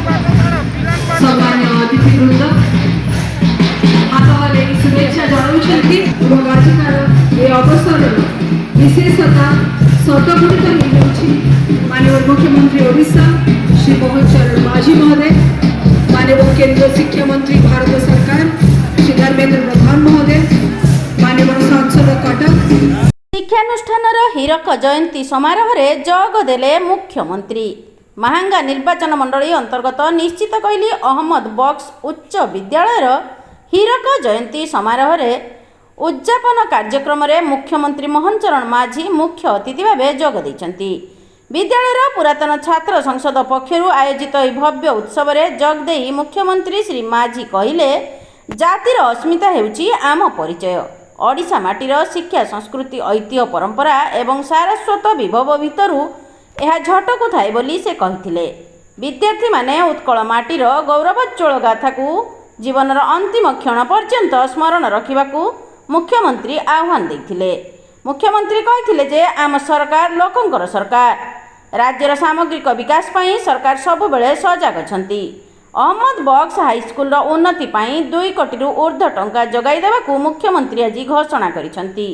सम्मान्य अतिथिवृंद हातले शुभेच्छा जनाउछन्ति एवं आजिकार ए अवसर विशेषता शतगुणित होइछि माननीय मुख्यमंत्री ओडिशा श्री मोहन चरण माझी महोदय, माननीय केंद्र शिक्षा मंत्री भारत सरकार श्री धर्मेंद्र प्रधान महोदय, माननीय सांसद कटक शिक्षानुष्ठान हीरक जयंती समारोह में जोग देले मुख्यमंत्री। महांगा निर्वाचन मंडली अंतर्गत निश्चित कैली अहमद बक्स उच्च विद्यालय हीरक जयंती समारोह में उद्यापन कार्यक्रम में मुख्यमंत्री मोहन चरण माझी मुख्य अतिथि भाव जोग देइछन्ति। विद्यालय पुरातन छात्र संसद पक्षरु आयोजित भव्य उत्सव में जोग देई मुख्यमंत्री श्री माझी कहिले, जातिर अस्मिता हेउची आम परिचय। ओडिशा माटीर शिक्षा संस्कृति ऐतिह्य परंपरा एवं सारस्वत विभव भितरु यह झटकु थाए बोली से कहिथिले। विद्यार्थी माने उत्कल माटीर गौरवोज्ज्वल गाथा को जीवनर अंतिम क्षण पर्यंत स्मरण रखिबाकू मुख्यमंत्री आह्वान देथिले। मुख्यमंत्री कहिथिले जे आम सरकार लोकंकर सरकार, राज्यर सामग्रिक विकास पई सरकार सब बेले सजग अछंती। अहमद बक्स हाईस्कूल उन्नति पाई 2 कोटी ऊर्ध्व टंका जगाई देवाकू मुख्यमंत्री आज घोषणा करिसंती।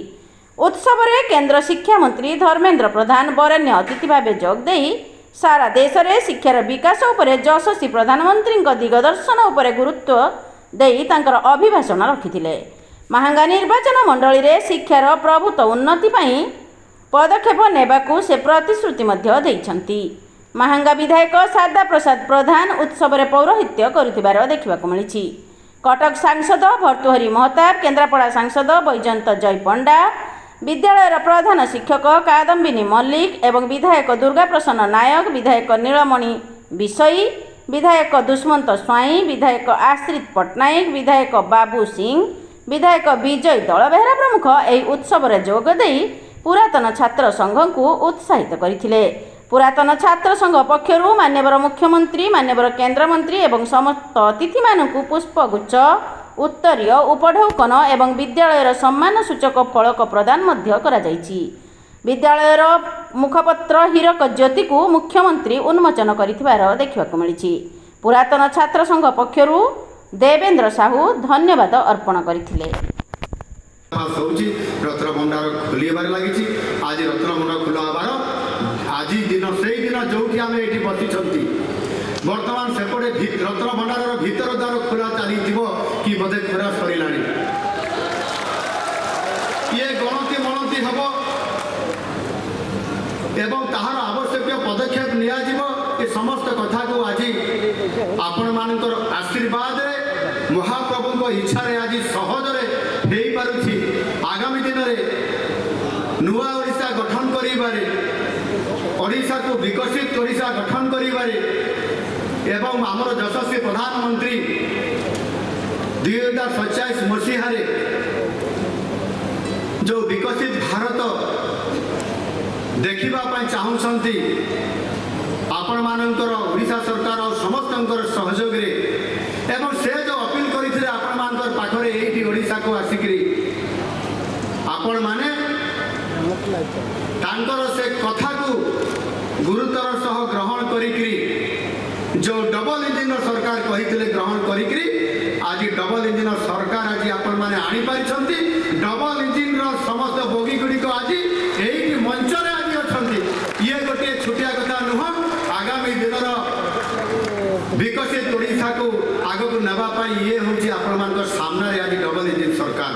उत्सव में केंद्र शिक्षा मंत्री धर्मेंद्र प्रधान वरेण्य अतिथि भाव जोग देई सारा देश में शिक्षार विकास उपरे यशस्वी प्रधानमंत्री दिगदर्शन उपरे गुरुत्व देई तांकर अभिभाषण रखिथिले। महांगा निर्वाचन मंडली रे शिक्षार प्रभुत्व उन्नति पाई पदक्षेप नेबाकू से प्रतिश्रुति मध्य देइछंती। महांगा विधायक सादा प्रसाद प्रधान उत्सव में पौरोहित्य करुथिबार देखिबाकू मिलिछि। कटक सांसद भर्तृहरि महताब, केन्द्रापड़ा सांसद बैजयंत जय पंडा, विद्यालयर प्रधान शिक्षक कादम्बिनी मल्लिक एवं विधायक दुर्गा प्रसन्न नायक, विधायक नीलमणि विषयी, विधायक दुष्मंत स्वाई, विधायक आश्रित पट्टनायक, विधायक बाबू सिंह, विधायक विजय दलबेहरा प्रमुख एही उत्सव में जोग देई पुरातन छात्र संघ को उत्साहित करथिले। पुरातन छात्र संघ पक्षरु मान्यवर मुख्यमंत्री, मान्यवर केन्द्रमंत्री एवं समस्त अतिथि मानकु पुष्पगुच्छ, उत्तरीय, उपढौकन एवं विद्यालयर सम्मान सूचक फलक प्रदान मध्य करा जायछि। विद्यालयर मुखपत्र हीरक ज्योति को मुख्यमंत्री उन्मोचन करिथिबार देखिबाकू मिलिछि। पुरातन छात्र संघ पक्षरु देवेंद्र साहू धन्यवाद अर्पण करथिले। रत्न भंडार खोलिबार लागिछि। आज रत्न भंडार खोलाबार आज दिन से दिन जो ये बसी बर्तमान सेपटे रत्न भंडार भीतर द्वार खोला चली कि बोधे खोला सरला ये गणति मणति हम एवं ताहार आवश्यक पदक्षेप नि समस्त कथा को आज आपण मानकर आशीर्वाद महाप्रभु इच्छा आज सहजरे दे पारुछि। आगामी दिन में नुआ ओडिशा गठन करिबारे, ओडिशा को विकसित ओडिशा गठन करिबारे एवं आमर यशस्वी प्रधानमंत्री 2047 मसीह जो विकसित भारत देखा चाहूँगी आपण मानकर ओडिशा सरकार और समस्त सहयोग एवं से जो अपील करते आपण मानकर पाखरे एठी ओडिशा को आसिकरी आपण माने तांकर से कथा को गुरुतर सह ग्रहण करिकरी जो डबल इंजिन सरकार कही ग्रहण करिकरी आज डबल इंजिन सरकार आज आपण माने आनी पारिछंती। डबल इंजिन समस्त बोगी गुड़ी को आज यही मंच में आज अछंती। ये गोटे छोटिया कथा नुह। आगामी दिन विकसित ओडिशा को आग को नेबा पाई ये होची आपण मानकर सामने आज डबल इंजिन सरकार।